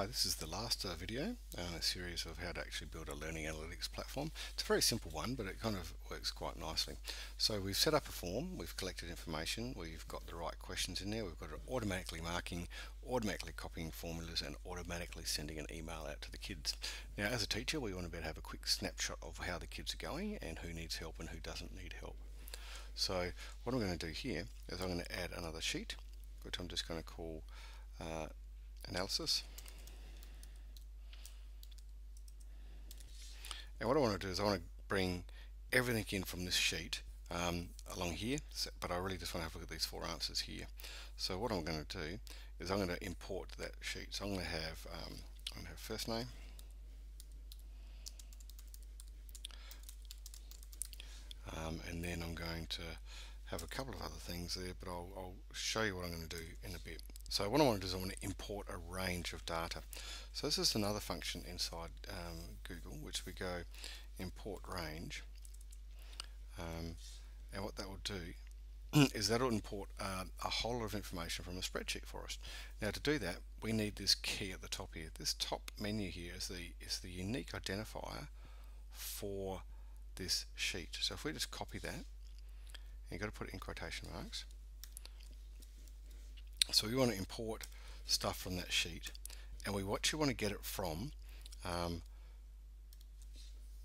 Hi, this is the last video in a series of how to actually build a learning analytics platform. It's a very simple one, but it kind of works quite nicely. So we've set up a form, we've collected information, we've got the right questions in there, we've got it automatically marking, automatically copying formulas, and automatically sending an email out to the kids. Now, as a teacher, we want to be able to have a quick snapshot of how the kids are going and who needs help and who doesn't need help. So what I'm going to do here is I'm going to add another sheet, which I'm just going to call analysis. And what I want to do is I want to bring everything in from this sheet along here, but I really just want to have a look at these four answers here. So what I'm going to do is I'm going to import that sheet. So I'm going to have first name, and then I'm going to have a couple of other things there, but I'll show you what I'm going to do in a bit. So what I want to do is I want to import a range of data. So this is another function inside Google, which we go import range, and what that will do is that will import a whole lot of information from a spreadsheet for us. Now, to do that, we need this key at the top here. This top menu here is the unique identifier for this sheet. So if we just copy that, and you've got to put it in quotation marks. So we want to import stuff from that sheet, and we actually want to get it from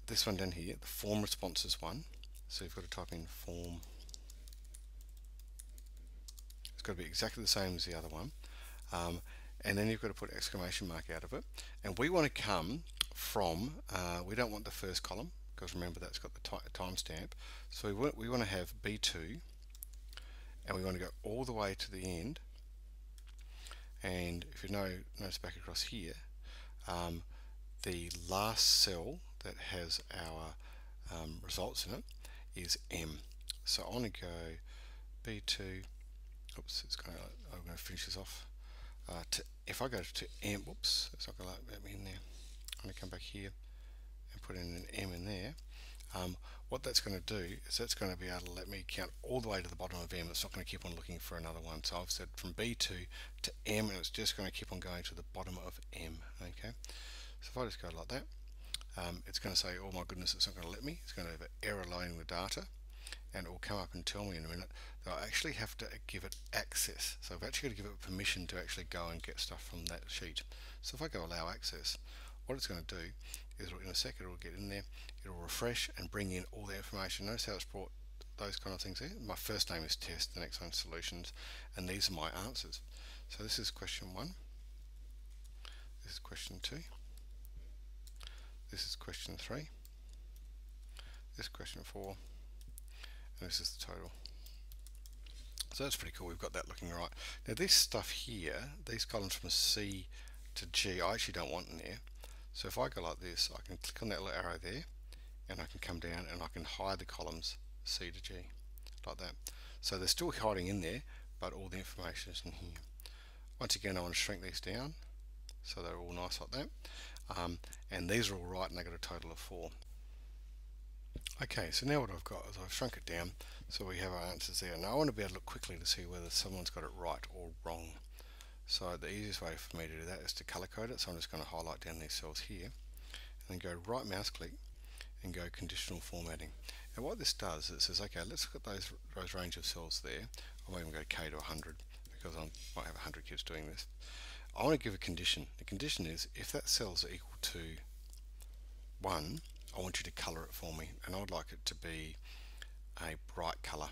this one down here, the form responses one. So you've got to type in form. It's got to be exactly the same as the other one, and then you've got to put exclamation mark out of it. And we want to come from, we don't want the first column, because remember that's got the timestamp. So we want to have B2, and we want to go all the way to the end. And if you notice back across here, the last cell that has our results in it is M. So I want to go B2. Oops, I'm going to finish this off. If I go to M, whoops, it's not going to let me in there. I'm going to come back here and put in an M in there. What that's going to do is that's going to be able to let me count all the way to the bottom of M. It's not going to keep on looking for another one. So I've said from B2 to M, and it's just going to keep on going to the bottom of M. Okay. So if I just go like that, it's going to say, oh my goodness, it's not going to let me. It's going to have an error loading the data, and it will come up and tell me in a minute that I actually have to give it access. So I've actually got to give it permission to actually go and get stuff from that sheet. So if I go allow access, what it's going to do is in a second it will get in there, it will refresh and bring in all the information. Notice how it's brought those kind of things there. My first name is test, the next one's solutions, and these are my answers. So this is question 1, this is question 2, this is question 3, this is question 4, and this is the total. So that's pretty cool. We've got that looking right. Now this stuff here, these columns from C to G, I actually don't want in there. So if I go like this, I can click on that little arrow there, and I can come down and I can hide the columns C to G, like that. So they're still hiding in there, but all the information is in here. Once again, I want to shrink these down so they're all nice like that. And these are all right, and they got a total of 4. Okay, so now what I've got is I've shrunk it down, so we have our answers there. Now I want to be able to look quickly to see whether someone's got it right or wrong. So the easiest way for me to do that is to color code it. So I'm just going to highlight down these cells here, and then go right mouse click and go conditional formatting. And what this does is it says, okay, let's look at those range of cells there. I might even go K to 100 because I might have 100 kids doing this. I want to give a condition. The condition is if that cell's equal to 1, I want you to color it for me, and I would like it to be a bright color.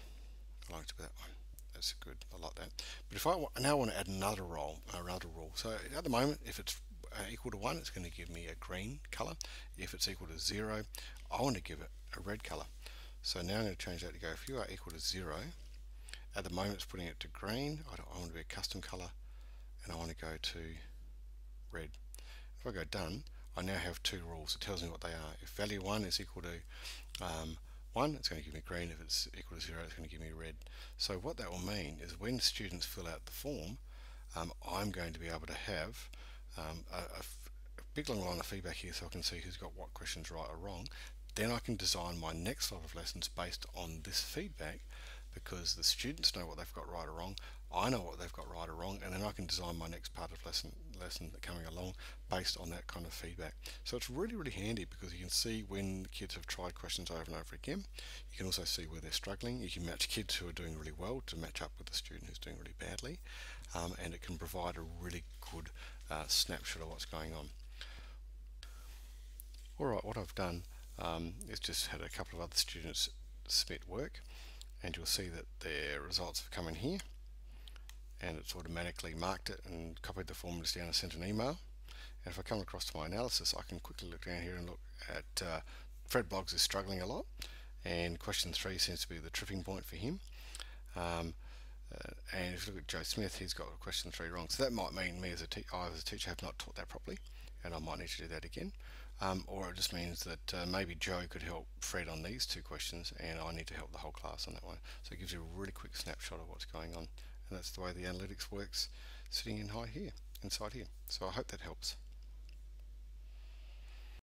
I like it to be that one. That's good. I like that. But if I now want to add another rule. So at the moment, if it's equal to 1, it's going to give me a green color. If it's equal to 0, I want to give it a red color. So now I'm going to change that to go, if you are equal to 0, at the moment it's putting it to green. I want to be a custom color, and I want to go to red. If I go done, I now have 2 rules. It tells me what they are. If value 1 is equal to 1, it's going to give me green. If it's equal to 0, it's going to give me red. So what that will mean is when students fill out the form, I'm going to be able to have a big long line of feedback here, so I can see who's got what questions right or wrong. Then I can design my next lot of lessons based on this feedback, because the students know what they've got right or wrong, I know what they've got right or wrong, and then I can design my next part of lesson coming along based on that kind of feedback. So it's really, really handy because you can see when the kids have tried questions over and over again. You can also see where they're struggling. You can match kids who are doing really well to match up with the student who's doing really badly, and it can provide a really good snapshot of what's going on. Alright, what I've done is just had a couple of other students submit work, and you'll see that their results have come in here, and it's automatically marked it and copied the formulas down and sent an email. And if I come across to my analysis, I can quickly look down here and look at Fred Bloggs is struggling a lot, and question 3 seems to be the tripping point for him. And if you look at Joe Smith, he's got question 3 wrong. So that might mean me as I as a teacher have not taught that properly, and I might need to do that again. Or it just means that maybe Joe could help Fred on these 2 questions, and I need to help the whole class on that one. So it gives you a really quick snapshot of what's going on, and that's the way the analytics works, sitting inside here. So I hope that helps.